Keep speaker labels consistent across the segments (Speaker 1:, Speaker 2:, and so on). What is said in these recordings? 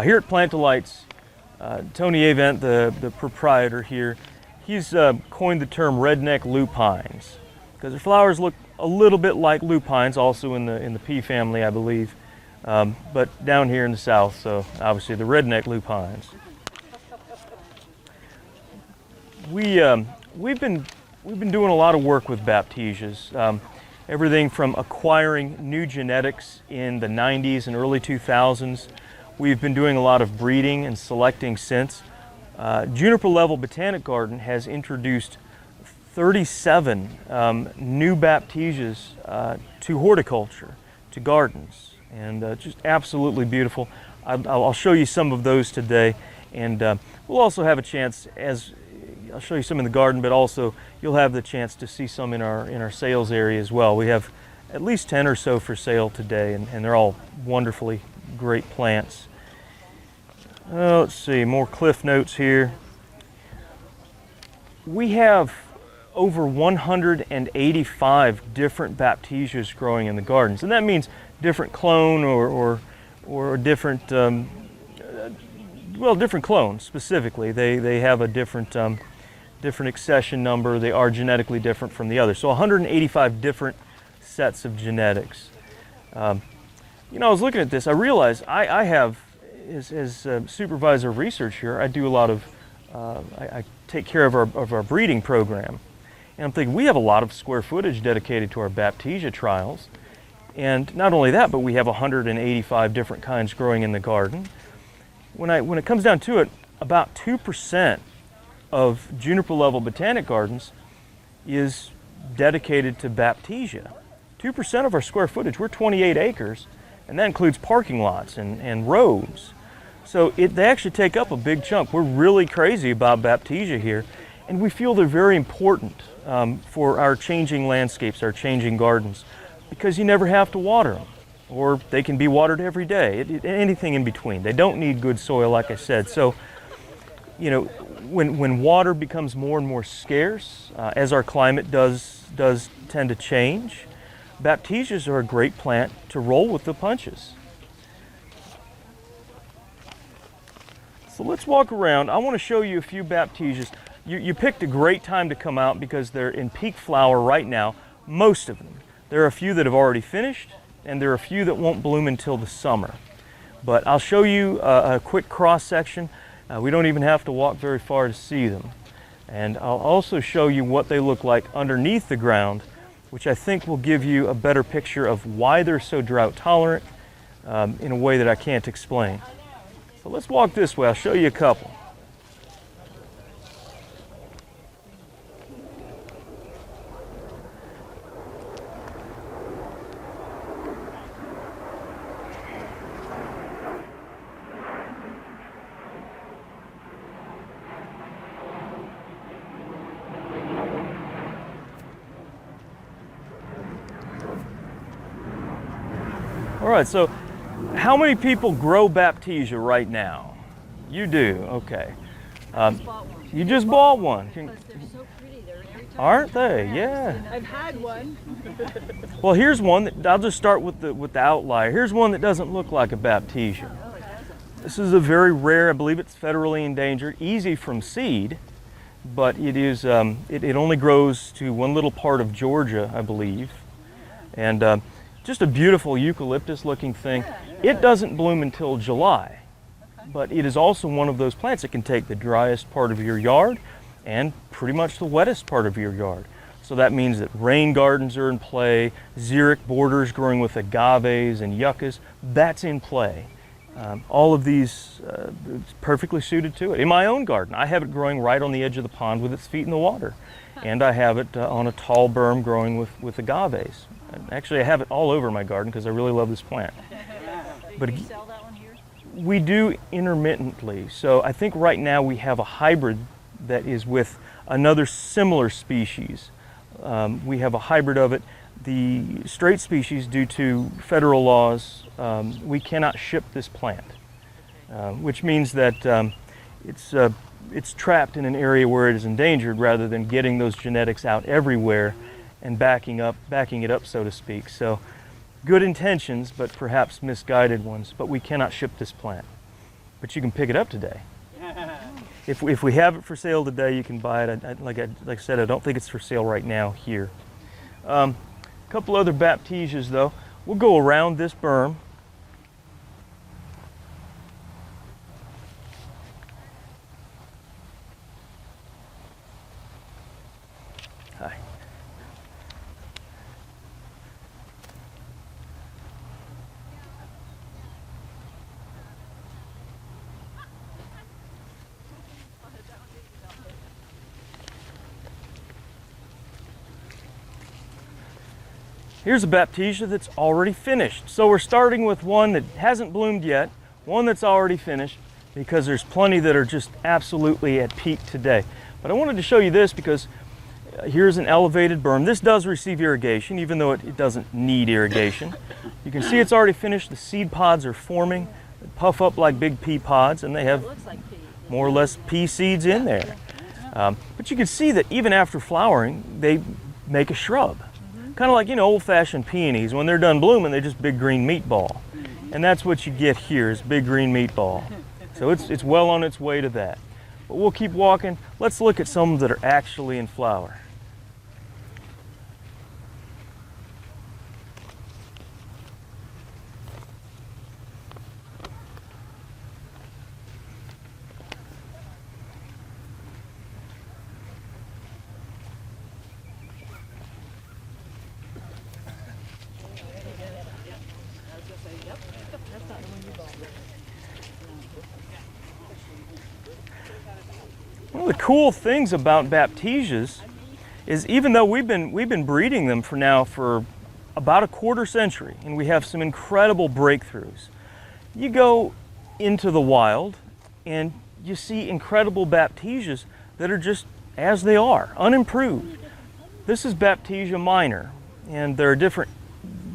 Speaker 1: Here at Plant-A-Lights, Tony Avent, the proprietor here, he's coined the term redneck lupines because their flowers look a little bit like lupines, also in the pea family, I believe, but down here in the south, so obviously the redneck lupines. We've been doing a lot of work with Baptisias. Everything from acquiring new genetics in the 90s and early 2000s. We've been doing a lot of breeding and selecting since. Juniper Level Botanic Garden has introduced 37 new Baptisias to horticulture, to gardens, and just absolutely beautiful. I'll show you some of those today, and we'll also have a chance, as I'll show you some in the garden, but also you'll have the chance to see some in our sales area as well. We have at least 10 or so for sale today, and they're all wonderfully great plants. Let's see, more cliff notes here. We have over 185 different Baptisias growing in the gardens, and that means different clone or different, well, different clones specifically. They have a different accession number. They are genetically different from the others. So 185 different sets of genetics. You know, I was looking at this, I realized I have, as supervisor of research here, I do a lot of, I take care of our breeding program. And I'm thinking, we have a lot of square footage dedicated to our Baptisia trials. And not only that, but we have 185 different kinds growing in the garden. When it comes down to it, about 2% of Juniper Level Botanic Gardens is dedicated to Baptisia. 2% of our square footage, we're 28 acres, and that includes parking lots and roads. So they actually take up a big chunk. We're really crazy about Baptisia here, and we feel they're very important for our changing landscapes, our changing gardens, because you never have to water them, or they can be watered every day, anything in between. They don't need good soil, like I said. So, you know, when water becomes more and more scarce, as our climate does tend to change, Baptisias are a great plant to roll with the punches. So let's walk around. I want to show you a few Baptisias. You picked a great time to come out because they're in peak flower right now, most of them. There are a few that have already finished, and there are a few that won't bloom until the summer. But I'll show you a quick cross section. We don't even have to walk very far to see them. And I'll also show you what they look like underneath the ground, which I think will give you a better picture of why they're so drought tolerant in a way that I can't explain. So let's walk this way. I'll show you a couple. All right, so how many people grow Baptisia right now? You do, okay. You just bought one.
Speaker 2: They're so pretty. They're every time.
Speaker 1: Aren't they? Yeah.
Speaker 2: I've had one.
Speaker 1: Well, here's one that I'll just start with the outlier. Here's one that doesn't look like a Baptisia.
Speaker 2: Oh, it doesn't.
Speaker 1: This is a very rare, I believe it's federally endangered, easy from seed, but it is it only grows to one little part of Georgia, I believe, and just a beautiful eucalyptus looking thing. It doesn't bloom until July, but it is also one of those plants that can take the driest part of your yard and pretty much the wettest part of your yard. So that means that rain gardens are in play, xeric borders growing with agaves and yuccas, that's in play. All of these perfectly suited to it. In my own garden, I have it growing right on the edge of the pond with its feet in the water. And I have it on a tall berm growing with agaves. Actually, I have it all over my garden because I really love this plant.
Speaker 2: But do you sell that one here?
Speaker 1: We do intermittently. So I think right now we have a hybrid that is with another similar species. We have a hybrid of it. The straight species, due to federal laws, we cannot ship this plant, which means that it's trapped in an area where it is endangered rather than getting those genetics out everywhere and backing it up, so to speak. So good intentions, but perhaps misguided ones, but we cannot ship this plant. but you can pick it up today. If we have it for sale today, you can buy it. Like I said, I don't think it's for sale right now here. A couple other Baptisias though. We'll go around this berm. Hi. Here's a Baptisia that's already finished. So we're starting with one that hasn't bloomed yet, one that's already finished, because there's plenty that are just absolutely at peak today. But I wanted to show you this because here's an elevated berm. This does receive irrigation, even though it doesn't need irrigation. You can see it's already finished. The seed pods are forming, they puff up like big pea pods, and they have more or less pea seeds in there. But you can see that even after flowering, they make a shrub. Kind of like, you know, old-fashioned peonies. When they're done blooming, they're just big green meatball. And that's what you get here, is big green meatball. So it's well on its way to that. But we'll keep walking. Let's look at some that are actually in flower. One of the cool things about Baptisias is even though we've been breeding them for about a quarter century, and we have some incredible breakthroughs. You go into the wild and you see incredible Baptisias that are just as they are, unimproved. This is Baptisia Minor, and there are different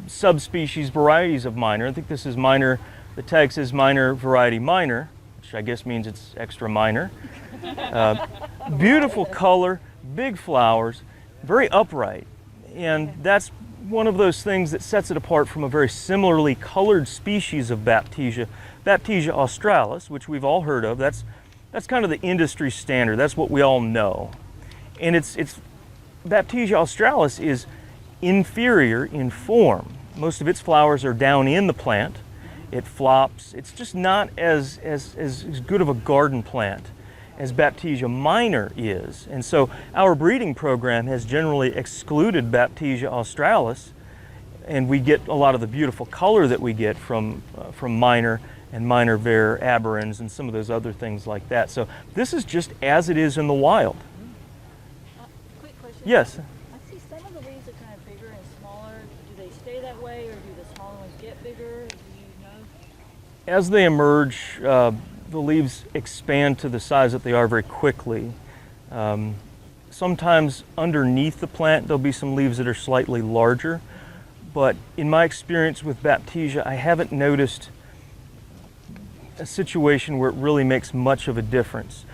Speaker 1: subspecies varieties of Minor. I think this is Minor, the tag says Minor Variety Minor, which I guess means it's extra minor. Beautiful color, big flowers, very upright, and that's one of those things that sets it apart from a very similarly colored species of Baptisia, Baptisia australis, which we've all heard of. That's kind of the industry standard. That's what we all know. And it's Baptisia australis is inferior in form. Most of its flowers are down in the plant. It flops. It's just not as good of a garden plant as Baptisia Minor is. And so our breeding program has generally excluded Baptisia australis, and we get a lot of the beautiful color that we get from Minor and Minor Ver aberrans and some of those other things like that. So this is just as it is in the wild.
Speaker 2: Quick question.
Speaker 1: Yes?
Speaker 2: I see some of the leaves are kind of bigger and smaller. Do they stay that way, or do the smaller ones get bigger? Do you know?
Speaker 1: As they emerge, the leaves expand to the size that they are very quickly. Sometimes underneath the plant there'll be some leaves that are slightly larger, but in my experience with Baptisia, I haven't noticed a situation where it really makes much of a difference.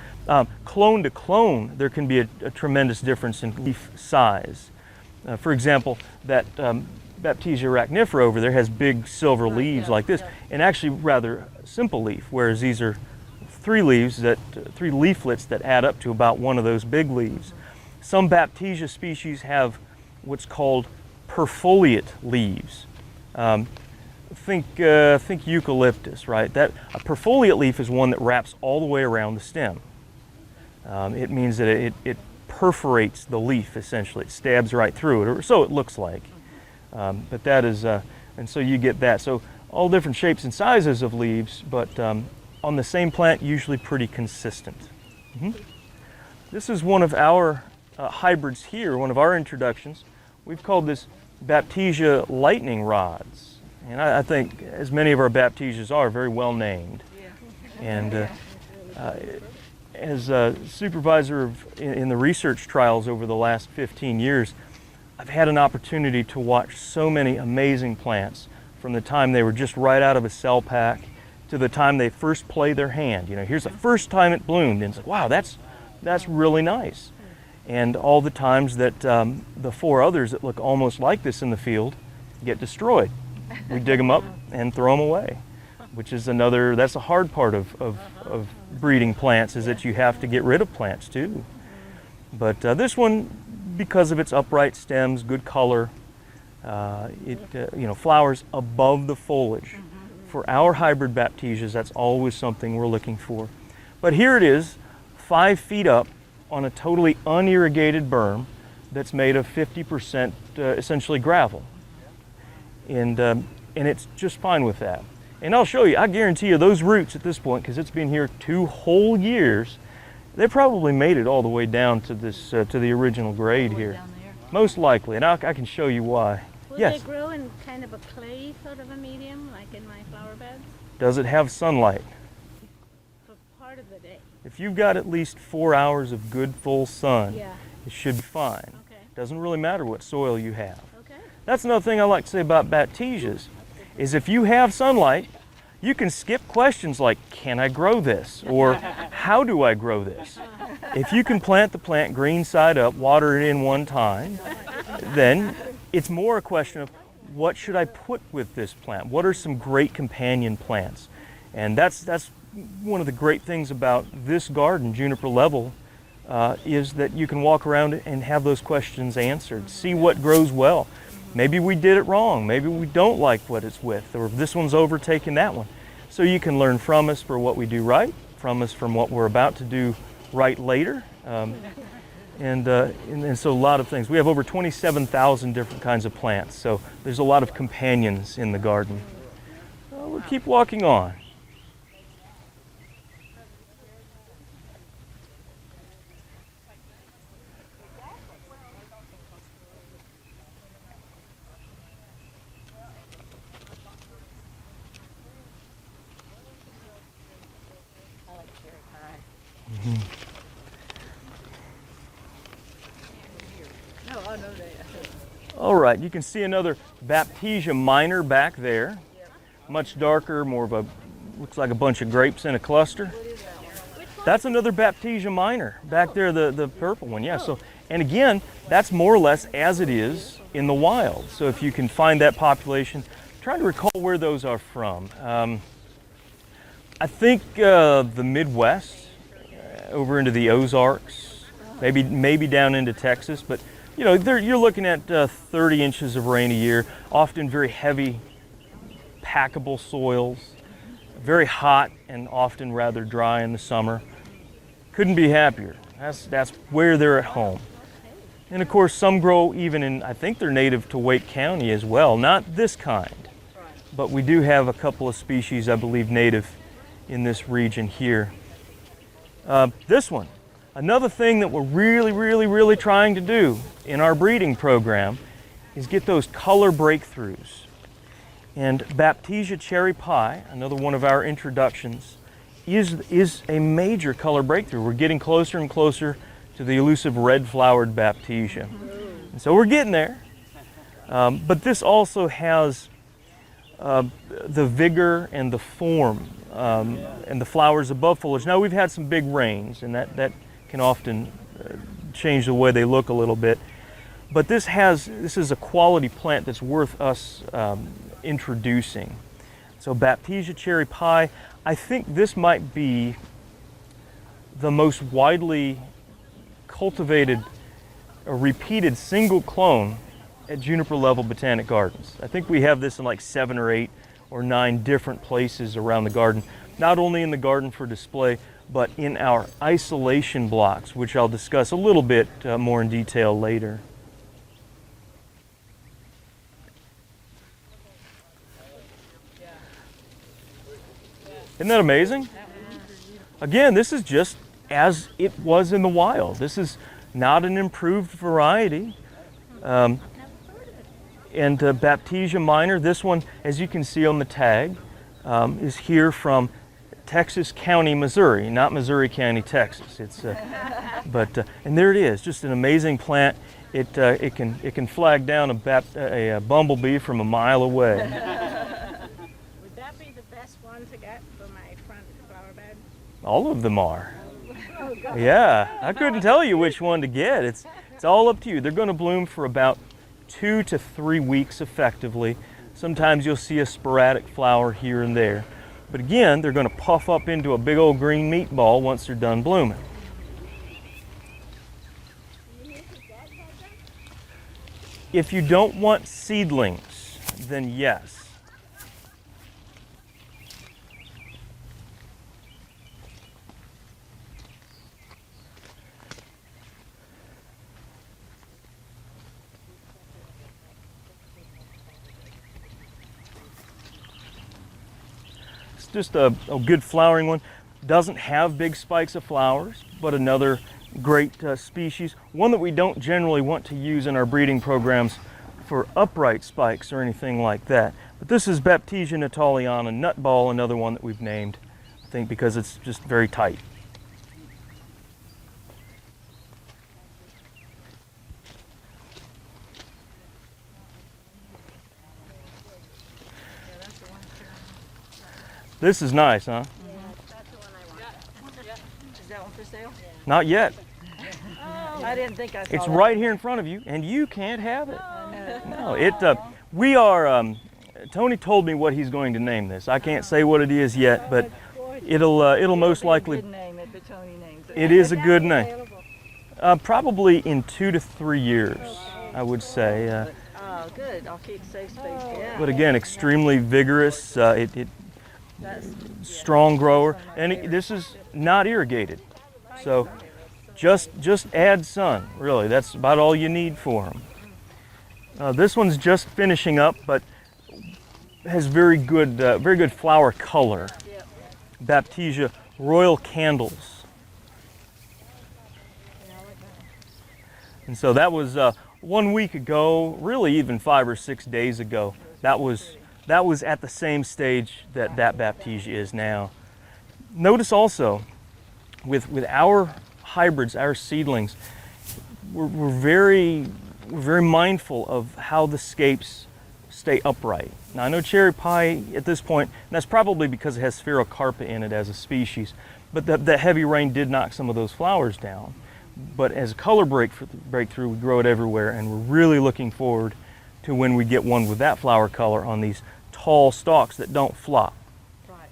Speaker 1: Clone to clone, there can be a tremendous difference in leaf size. For example, that Baptisia arachnifera over there has big silver leaves like this, and actually rather simple leaf, whereas these are three leaflets that add up to about one of those big leaves. Some Baptisia species have what's called perfoliate leaves. Think eucalyptus, right? That a perfoliate leaf is one that wraps all the way around the stem. It means that it perforates the leaf, essentially. It stabs right through it, or so it looks like. But that is, and so you get that. So all different shapes and sizes of leaves, but on the same plant, usually pretty consistent. This is one of our hybrids here, one of our introductions. We've called this Baptisia Lightning Rods. And I think, as many of our Baptisias are, very well named. And as a supervisor in the research trials over the last 15 years, I've had an opportunity to watch so many amazing plants from the time they were just right out of a cell pack to the time they first play their hand. You know, here's the first time it bloomed, and it's like, wow, that's really nice. And all the times that the four others that look almost like this in the field get destroyed. We dig them up and throw them away. which is another, that's a hard part of breeding plants, is that you have to get rid of plants too. But this one, because of its upright stems, good color, flowers above the foliage. For our hybrid Baptisias, that's always something we're looking for. But here it is, 5 feet up on a totally unirrigated berm that's made of 50% essentially gravel. And it's just fine with that. And I'll show you, I guarantee you those roots at this point, because it's been here 2 whole years, they probably made it all the way down to this to the original grade here.
Speaker 2: Down there.
Speaker 1: Most likely, and I can show you why.
Speaker 3: Will
Speaker 1: Yes.
Speaker 3: they grow in kind of a clay sort of a medium, like in my flower beds?
Speaker 1: Does it have sunlight?
Speaker 3: For part of the day.
Speaker 1: If you've got at least 4 hours of good full sun,
Speaker 3: Yeah.
Speaker 1: it should be fine.
Speaker 3: Okay.
Speaker 1: Doesn't really matter what soil you have.
Speaker 3: Okay.
Speaker 1: That's another thing I like to say about Baptisias, is if you have sunlight, you can skip questions like, can I grow this? Or how do I grow this? If you can plant the plant green side up, water it in one time, then it's more a question of what should I put with this plant? What are some great companion plants? And that's one of the great things about this garden, Juniper Level, is that you can walk around and have those questions answered. See what grows well. Maybe we did it wrong. Maybe we don't like what it's with, or this one's overtaken that one. So you can learn from us for what we do right, from us from what we're about to do right later. And so a lot of things. We have over 27,000 different kinds of plants, so there's a lot of companions in the garden. We'll keep walking on.
Speaker 3: I like cherry pie. No, I know that.
Speaker 1: All right, you can see another Baptisia Minor back there. Much darker, more of a, looks like a bunch of grapes in a cluster. That's another Baptisia Minor back there, the purple one, yeah. So, and again, that's more or less as it is in the wild. So if you can find that population, I'm trying to recall where those are from. I think the Midwest, over into the Ozarks, maybe down into Texas, but you know, you're looking at 30 inches of rain a year, often very heavy, packable soils, very hot and often rather dry in the summer. Couldn't be happier. That's where they're at home. And of course, some grow even in, I think they're native to Wake County as well. Not this kind, but we do have a couple of species, I believe, native in this region here. This one. Another thing that we're really trying to do in our breeding program is get those color breakthroughs. And Baptisia cherry pie, another one of our introductions, is a major color breakthrough. We're getting closer and closer to the elusive red-flowered Baptisia. And so we're getting there. But this also has the vigor and the form and the flowers above foliage. Now we've had some big rains, and that can often change the way they look a little bit. But this is a quality plant that's worth us introducing. So Baptisia cherry pie, I think this might be the most widely cultivated or repeated single clone at Juniper Level Botanic Gardens. I think we have this in like 7 or 8 or 9 different places around the garden, not only in the garden for display, but in our isolation blocks, which I'll discuss a little bit more in detail later. Isn't that amazing? Again, this is just as it was in the wild. This is not an improved variety. And Baptisia Minor, this one, as you can see on the tag, is here from Texas County, Missouri, not Missouri County, Texas. It's, and there it is, just an amazing plant. It can flag down a bumblebee from a mile away.
Speaker 3: Would that be the best one to get for my front flower bed?
Speaker 1: All of them are. Yeah, I couldn't tell you which one to get. It's all up to you. They're going to bloom for about 2 to 3 weeks effectively. Sometimes you'll see a sporadic flower here and there. But again, they're going to puff up into a big old green meatball once they're done blooming. If you don't want seedlings, then yes. It's just a good flowering one. Doesn't have big spikes of flowers, but another great species. One that we don't generally want to use in our breeding programs for upright spikes or anything like that. But this is Baptisia nataliana Nutball, another one that we've named, I think because it's just very tight. This is nice, huh?
Speaker 3: Yeah, that's the one I want.
Speaker 2: Is that one for sale?
Speaker 1: Not yet.
Speaker 2: I didn't think I saw
Speaker 1: It's
Speaker 2: that.
Speaker 1: right here in front of you, and you can't have it. No, we are, Tony told me what he's going to name this. I can't say what it is yet, but it'll most likely,
Speaker 2: Good name it, but Tony names it.
Speaker 1: it is a good name. Probably in 2 to 3 years, I would say.
Speaker 2: Oh, good. I'll keep safe space. Yeah.
Speaker 1: But again, extremely vigorous, strong grower, and this is not irrigated. So just add sun, really. That's about all you need for them. This one's just finishing up, but has very good flower color. Baptisia Royal Candles. And so that was 1 week ago, really even 5 or 6 days ago. That was at the same stage that Baptisia is now. Notice also, with our hybrids, our seedlings, we're very mindful of how the scapes stay upright. Now I know cherry pie at this point, and that's probably because it has spherocarpa in it as a species, but the heavy rain did knock some of those flowers down. But as a color breakthrough, we grow it everywhere, and we're really looking forward to when we get one with that flower color on these tall stalks that don't flop.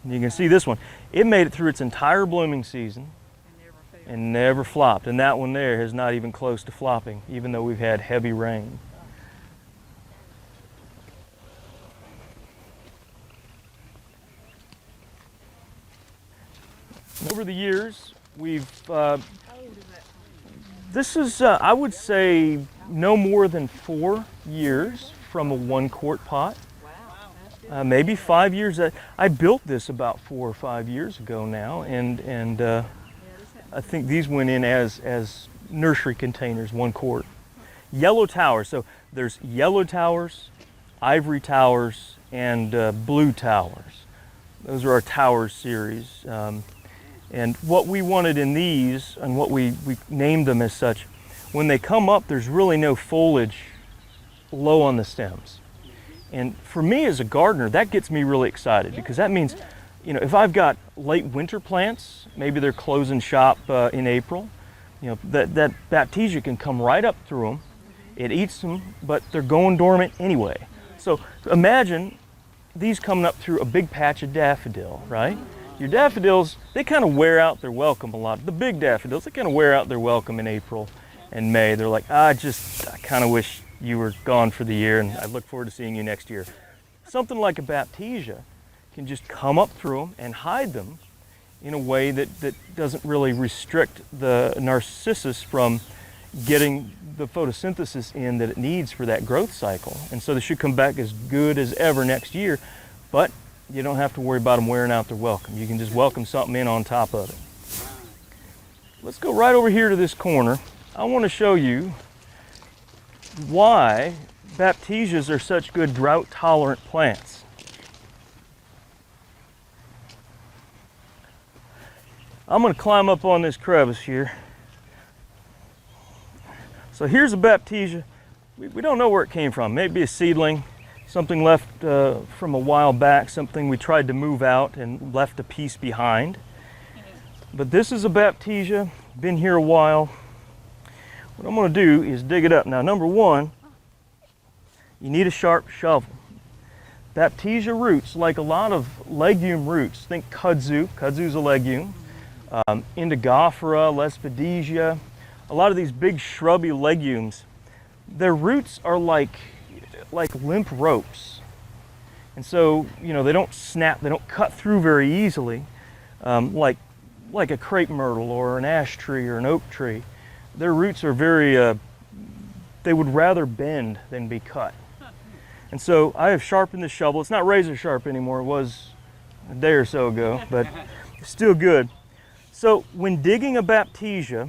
Speaker 1: And you can see this one. It made it through its entire blooming season and never flopped. And that one there is not even close to flopping, even though we've had heavy rain. Over the years, we've, this is, I would say, no more than 4 years from a 1 quart pot. Maybe 5 years. I built this about 4 or 5 years ago now, and I think these went in as nursery containers, 1 quart. Yellow Towers. So there's Yellow Towers, Ivory Towers, and Blue Towers. Those are our Towers series. And what we wanted in these, and what we named them as such, when they come up, there's really no foliage low on the stems. And for me as a gardener, that gets me really excited, because that means, you know, if I've got late winter plants, maybe they're closing shop in April, you know, that Baptisia can come right up through them. It eats them, but they're going dormant anyway. So imagine these coming up through a big patch of daffodil, right? Your daffodils, they kind of wear out their welcome a lot. The big daffodils, they kind of wear out their welcome in April and May. They're like, I kind of wish you were gone for the year, and I look forward to seeing you next year. Something like a Baptisia can just come up through them and hide them in a way that doesn't really restrict the narcissus from getting the photosynthesis in that it needs for that growth cycle. And so they should come back as good as ever next year, but you don't have to worry about them wearing out their welcome. You can just welcome something in on top of it. Let's go right over here to this corner. I want to show you why Baptisias are such good drought-tolerant plants. I'm going to climb up on this crevice here. So here's a Baptisia. We don't know where it came from. Maybe a seedling, something left from a while back, something we tried to move out and left a piece behind. But this is a Baptisia, been here a while. What I'm going to do is dig it up. Now, number one, you need a sharp shovel. Baptisia roots, like a lot of legume roots, think kudzu, kudzu's a legume, Indigofera, Lespedisia, a lot of these big shrubby legumes, their roots are like limp ropes. And so, you know, they don't snap, they don't cut through very easily, like a crepe myrtle or an ash tree or an oak tree. Their roots are very, they would rather bend than be cut. And so I have sharpened the shovel. It's not razor sharp anymore. It was a day or so ago, but it's still good. So when digging a Baptisia,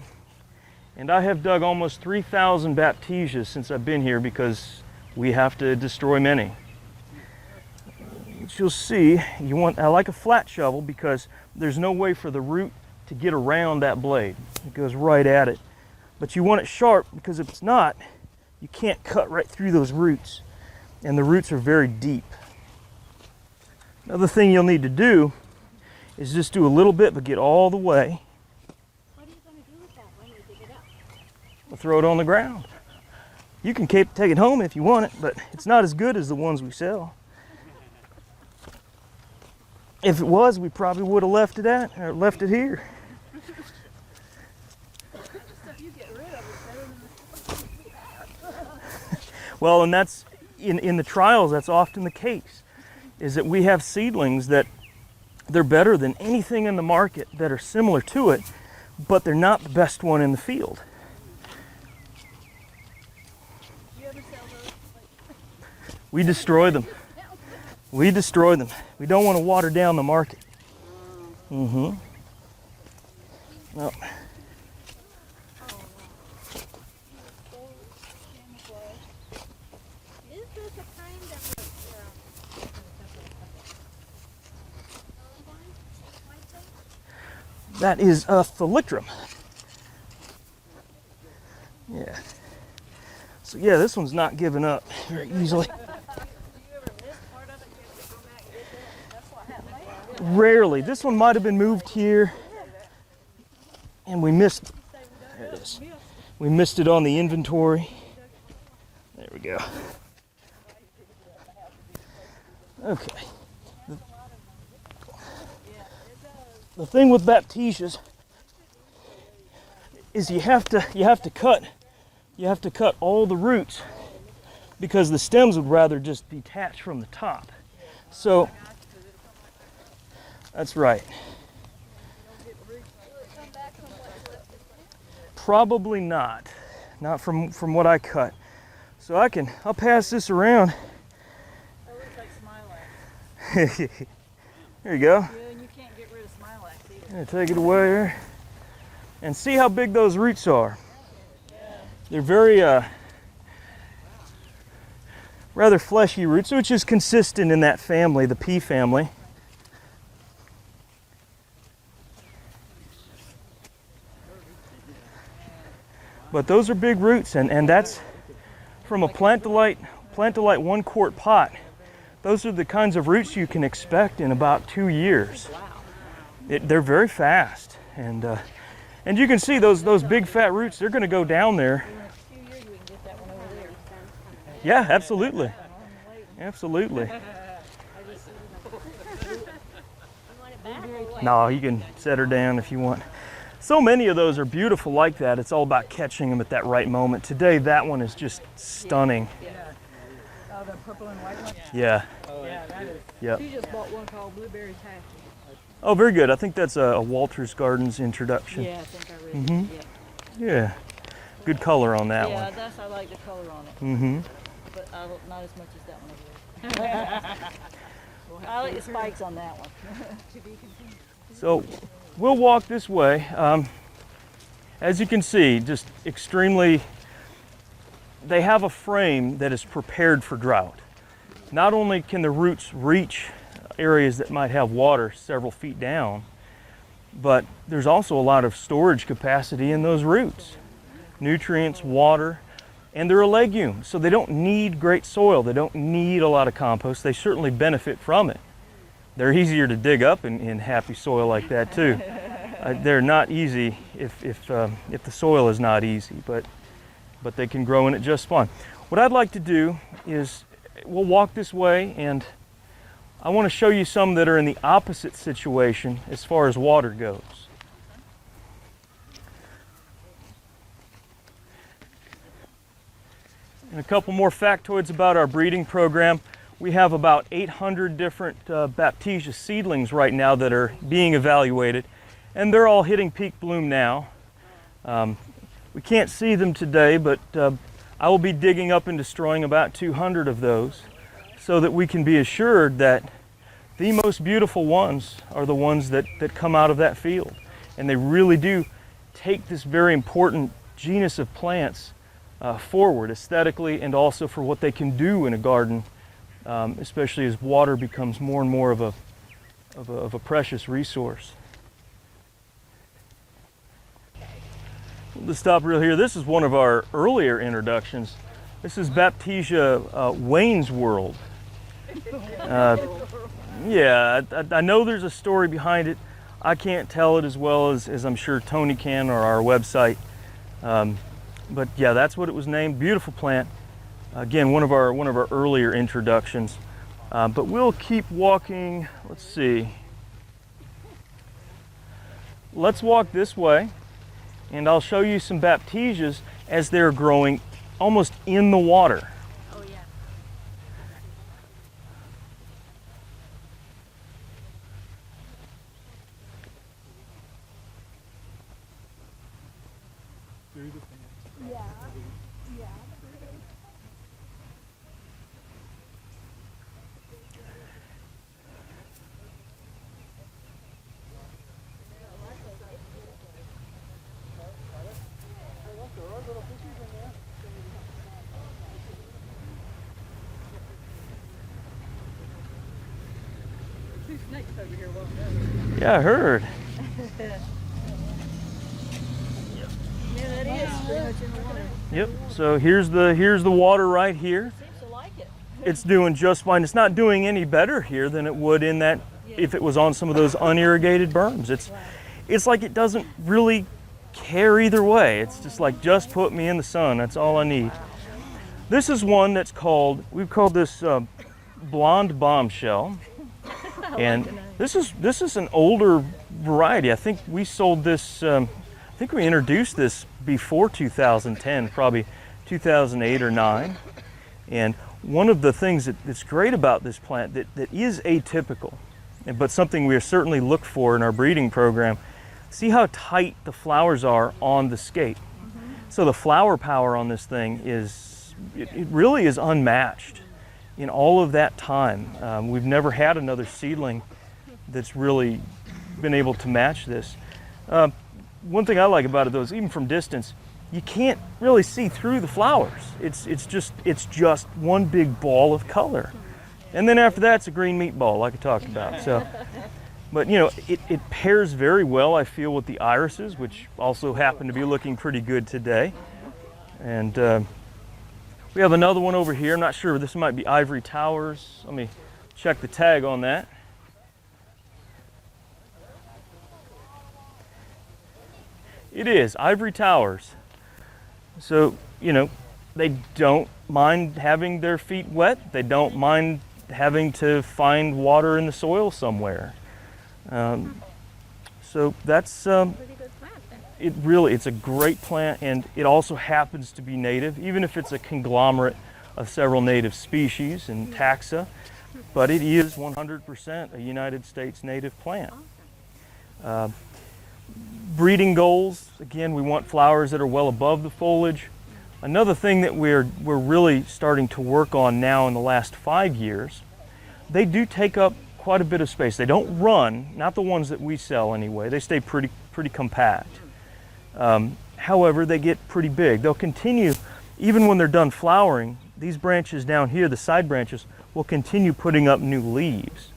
Speaker 1: and I have dug almost 3,000 Baptisias since I've been here because we have to destroy many. You'll see, I like a flat shovel because there's no way for the root to get around that blade. It goes right at it. But you want it sharp because if it's not, you can't cut right through those roots. And the roots are very deep. Another thing you'll need to do is just do a little bit, but get all the way.
Speaker 3: What are you going to do with that when you dig it up?
Speaker 1: We'll throw it on the ground. You can take it home if you want it, but it's not as good as the ones we sell. If it was, we probably would have left it here. Well, and that's in the trials, that's often the case, is that we have seedlings that they're better than anything in the market that are similar to it, but they're not the best one in the field.
Speaker 2: Do you ever sell those?
Speaker 1: We destroy them. We destroy them. We don't want to water down the market. Mm-hmm. Well,
Speaker 3: Is this a kind of
Speaker 1: that is a thalictrum. Yeah. So yeah, this one's not giving up very easily. Rarely. This one might have been moved here, and we missed. There it is. We missed it on the inventory. There we go. Okay. The thing with Baptisias is you have to cut all the roots because the stems would rather just detach from the top. So that's right. Probably not. Not from what I cut. So I'll pass this around.
Speaker 2: That looks like Smilax.
Speaker 1: There you go.
Speaker 2: Yeah, and you can't get rid of Smilax either.
Speaker 1: Yeah, take it away here. And see how big those roots are. They're very rather fleshy roots, which is consistent in that family, the pea family. But those are big roots, and that's from a Plant-A-Lite 1 quart pot. Those are the kinds of roots you can expect in about 2 years. They're very fast, and you can see those big fat roots. They're going to go down there.
Speaker 2: In a few years, we can get that one over there.
Speaker 1: Yeah, absolutely, absolutely. No, you can set her down if you want. So many of those are beautiful like that. It's all about catching them at that right moment. Today, that one is just stunning.
Speaker 2: Oh, the purple and white one?
Speaker 1: Yeah.
Speaker 2: Yeah, that is.
Speaker 1: Yep.
Speaker 2: She just bought one called Blueberry Taffy.
Speaker 1: Oh, very good. I think that's a Walters Gardens introduction.
Speaker 2: Yeah, I think I read
Speaker 1: Mm-hmm.
Speaker 2: it.
Speaker 1: Yeah. Good color on that
Speaker 2: Yeah,
Speaker 1: one.
Speaker 2: I like the color on it,
Speaker 1: Mm-hmm.
Speaker 2: but not as much as that one over there. I like the spikes on that one.
Speaker 1: So we'll walk this way. As you can see, just extremely, they have a frame that is prepared for drought. Not only can the roots reach areas that might have water several feet down, but there's also a lot of storage capacity in those roots. Nutrients, water, and they're a legume, so they don't need great soil. They don't need a lot of compost. They certainly benefit from it. They're easier to dig up in happy soil like that too. They're not easy if the soil is not easy, but they can grow in it just fine. What I'd like to do is we'll walk this way, and I want to show you some that are in the opposite situation as far as water goes. And a couple more factoids about our breeding program. We have about 800 different Baptisia seedlings right now that are being evaluated, and they're all hitting peak bloom now. We can't see them today, but I will be digging up and destroying about 200 of those so that we can be assured that the most beautiful ones are the ones that come out of that field. And they really do take this very important genus of plants forward aesthetically and also for what they can do in a garden, especially as water becomes more and more of a precious resource. Let's stop real here. This is one of our earlier introductions. This is Baptisia Wayne's World. Yeah, I know there's a story behind it. I can't tell it as well as I'm sure Tony can or our website. But yeah, that's what it was named. Beautiful plant. Again, one of our earlier introductions. But we'll keep walking. Let's see. Let's walk this way, and I'll show you some Baptisias as they're growing almost in the water.
Speaker 3: Oh yeah.
Speaker 1: Yeah, I heard.
Speaker 2: Yeah, that is pretty much in the water.
Speaker 1: Yep. So here's the water right here.
Speaker 2: Seems to like it.
Speaker 1: It's doing just fine. It's not doing any better here than it would in that if it was on some of those unirrigated berms. It's like it doesn't really care either way. It's just like, just put me in the sun. That's all I need. This is one that's we've called this blonde bombshell. And this is an older variety. I think we sold this, I think we introduced this before 2010, probably 2008 or 9. And one of the things that's great about this plant that is atypical, but something we certainly look for in our breeding program, see how tight the flowers are on the scape. So the flower power on this thing it really is unmatched in all of that time. We've never had another seedling that's really been able to match this. One thing I like about it though is even from distance, you can't really see through the flowers. It's just one big ball of color. And then after that, it's a green meatball like I talked about. So, but you know, it pairs very well, I feel, with the irises, which also happen to be looking pretty good today. And we have another one over here. I'm not sure, this might be Ivory Towers. Let me check the tag on that. It is Ivory Towers. So, you know, they don't mind having their feet wet. They don't mind having to find water in the soil somewhere. So that's
Speaker 3: Pretty good plant then.
Speaker 1: it's a great plant, and it also happens to be native, even if it's a conglomerate of several native species and taxa, but it is 100% a United States native plant. Breeding goals, again, we want flowers that are well above the foliage. Another thing that we're really starting to work on now in the last 5 years, they do take up quite a bit of space. They don't run, not the ones that we sell anyway. They stay pretty compact. However, they get pretty big. They'll continue, even when they're done flowering, these branches down here, the side branches, will continue putting up new leaves.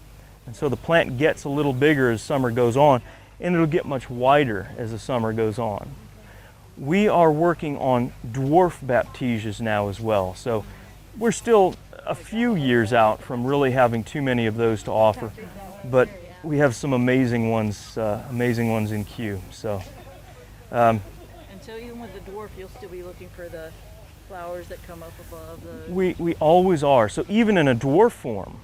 Speaker 1: And so the plant gets a little bigger as summer goes on, and it'll get much wider as the summer goes on. We are working on dwarf Baptisias now as well. So we're still a few years out from really having too many of those to offer, but we have some amazing ones in queue. So,
Speaker 2: And so even with the dwarf, you'll still be looking for the flowers that come up above the...
Speaker 1: we always are. So even in a dwarf form,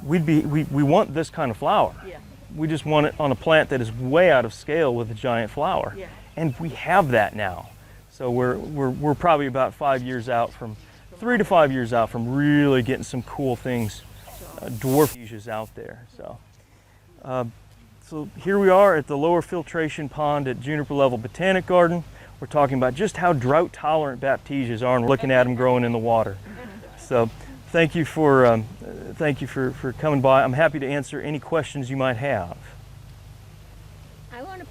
Speaker 1: we want this kind of flower.
Speaker 3: Yeah.
Speaker 1: We just want it on a plant that is way out of scale with a giant flower.
Speaker 3: Yeah.
Speaker 1: And we have that now. So we're probably about 5 years out from, 3 to 5 years out from really getting some cool things, dwarf Baptisias out there. So here we are at the lower filtration pond at Juniper Level Botanic Garden. We're talking about just how drought tolerant Baptisias are, and we're looking at them growing in the water. So thank you for coming by. I'm happy to answer any questions you might have.
Speaker 3: I want to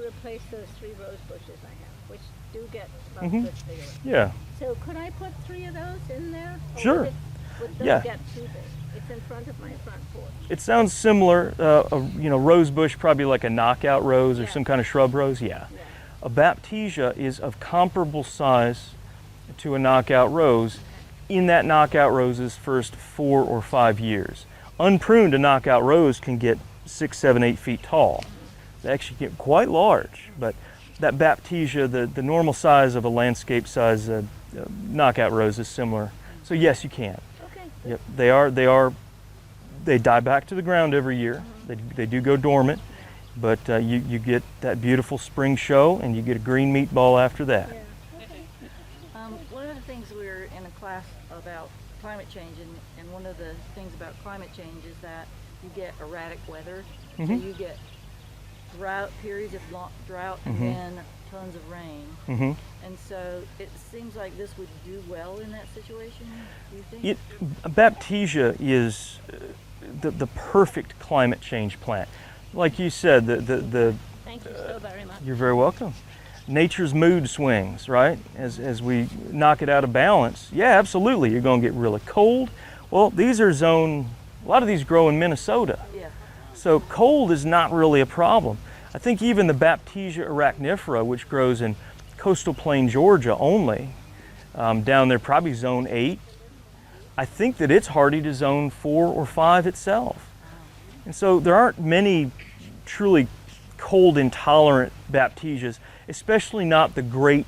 Speaker 3: replace those 3 rose bushes I have, which do get about
Speaker 1: Mhm.
Speaker 3: this bigger.
Speaker 1: Yeah.
Speaker 3: So could I put 3 of those in there? Or
Speaker 1: Sure.
Speaker 3: Would those
Speaker 1: Yeah.
Speaker 3: get too big? It's in front of my front porch.
Speaker 1: It sounds similar. Rose bush, probably like a knockout rose or
Speaker 3: Yeah.
Speaker 1: some kind of shrub rose. Yeah.
Speaker 3: Yeah.
Speaker 1: A Baptisia is of comparable size to a knockout rose in that knockout rose's first 4 or 5 years. Unpruned, a knockout rose can get 6, 7, 8 feet tall. They actually get quite large, but that Baptisia, the normal size of a landscape size knockout rose is similar. So yes, you can.
Speaker 3: Okay.
Speaker 1: Yep, they die back to the ground every year. They do go dormant, but you get that beautiful spring show and you get a green meatball after that.
Speaker 3: Yeah. Okay.
Speaker 2: One of the things we were in a class about climate change, and one of the things about climate change is that you get erratic weather. So
Speaker 1: Mhm.
Speaker 2: you get periods of long drought, and
Speaker 1: Mhm.
Speaker 2: then tons of rain.
Speaker 1: hmm
Speaker 2: And so it seems like this would do well in that situation, do you think?
Speaker 1: Baptisia is the perfect climate change plant. Like you said,
Speaker 3: Thank you so very much.
Speaker 1: you're very welcome. Nature's mood swings, right? As we knock it out of balance, yeah, absolutely, you're going to get really cold. Well, a lot of these grow in Minnesota.
Speaker 2: Yeah.
Speaker 1: So cold is not really a problem. I think even the Baptisia arachnifera, which grows in coastal plain Georgia only, down there probably zone 8, I think that it's hardy to zone 4 or 5 itself. And so there aren't many truly cold intolerant Baptisias, especially not the great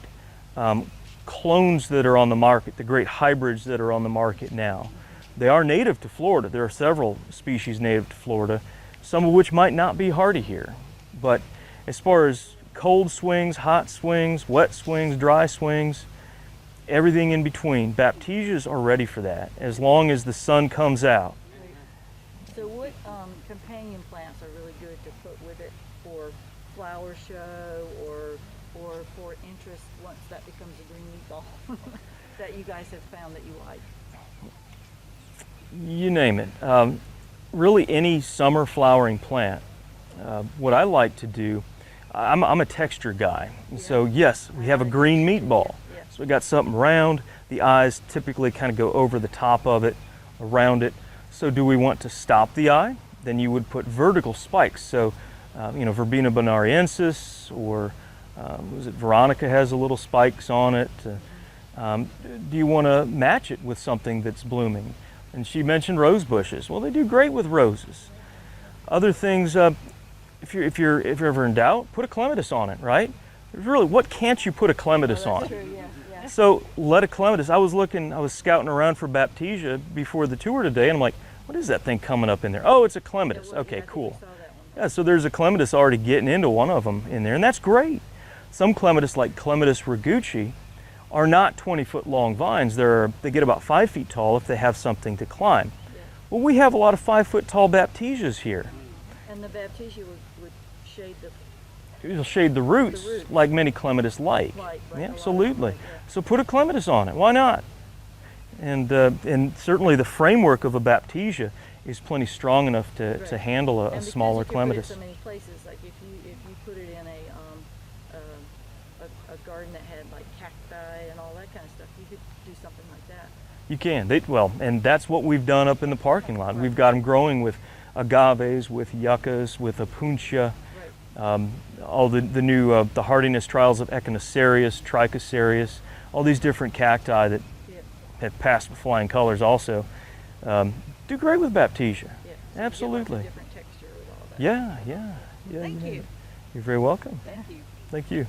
Speaker 1: clones that are on the market, the great hybrids that are on the market now. They are native to Florida. There are several species native to Florida, some of which might not be hardy here. But as far as cold swings, hot swings, wet swings, dry swings, everything in between, Baptisias are ready for that as long as the sun comes out.
Speaker 2: So what companion plants are really good to put with it for flower show or for interest once that becomes a green meatball that you guys have found that you like?
Speaker 1: You name it. Really any summer flowering plant. What I like to do, I'm a texture guy. And so yes, we have a green meatball.
Speaker 2: Yeah.
Speaker 1: So we got something round. The eyes typically kind of go over the top of it, around it. So do we want to stop the eye? Then you would put vertical spikes. So, Verbena bonariensis or Veronica has a little spikes on it. Do you want to match it with something that's blooming? And she mentioned rose bushes. Well, they do great with roses. Other things, if you're ever in doubt, put a clematis on it, right? Really, what can't you put a clematis on?
Speaker 2: True, yeah.
Speaker 1: So let a clematis. I was scouting around for Baptisia before the tour today, and I'm like, what is that thing coming up in there? Oh, it's a clematis. Okay, cool. Yeah, so there's a clematis already getting into one of them in there, and that's great. Some clematis, like Clematis ragucci, are not 20-foot long vines. They get about 5 feet tall if they have something to climb.
Speaker 2: Yeah.
Speaker 1: Well, we have a lot of 5-foot tall Baptisias here.
Speaker 2: And the Baptisia would shade
Speaker 1: It'll shade the roots,
Speaker 2: roots.
Speaker 1: like many clematis like.
Speaker 2: Right,
Speaker 1: Yeah,
Speaker 2: a lot of
Speaker 1: absolutely.
Speaker 2: them, yeah.
Speaker 1: So put a clematis on it. Why not? And certainly the framework of a Baptisia is plenty strong enough to
Speaker 2: Right.
Speaker 1: handle
Speaker 2: And
Speaker 1: a
Speaker 2: because
Speaker 1: smaller
Speaker 2: you can
Speaker 1: clematis.
Speaker 2: put it so many places, like if you put it in a garden that had like cacti and all that kind of stuff, you could do something like that.
Speaker 1: You can. And that's what we've done up in the parking lot. We've got them growing with agaves, with yuccas, with opuntia,
Speaker 2: Right.
Speaker 1: all the new the hardiness trials of Echinocerius, Trichoserius, all these different cacti that
Speaker 2: Yeah.
Speaker 1: have passed with flying colors also do great with Baptisia.
Speaker 2: Yeah. So you get, like,
Speaker 1: Absolutely.
Speaker 2: a different texture with all that.
Speaker 1: Yeah.
Speaker 2: Thank
Speaker 1: name
Speaker 2: you.
Speaker 1: it. You're very welcome.
Speaker 2: Thank you.
Speaker 1: Thank you.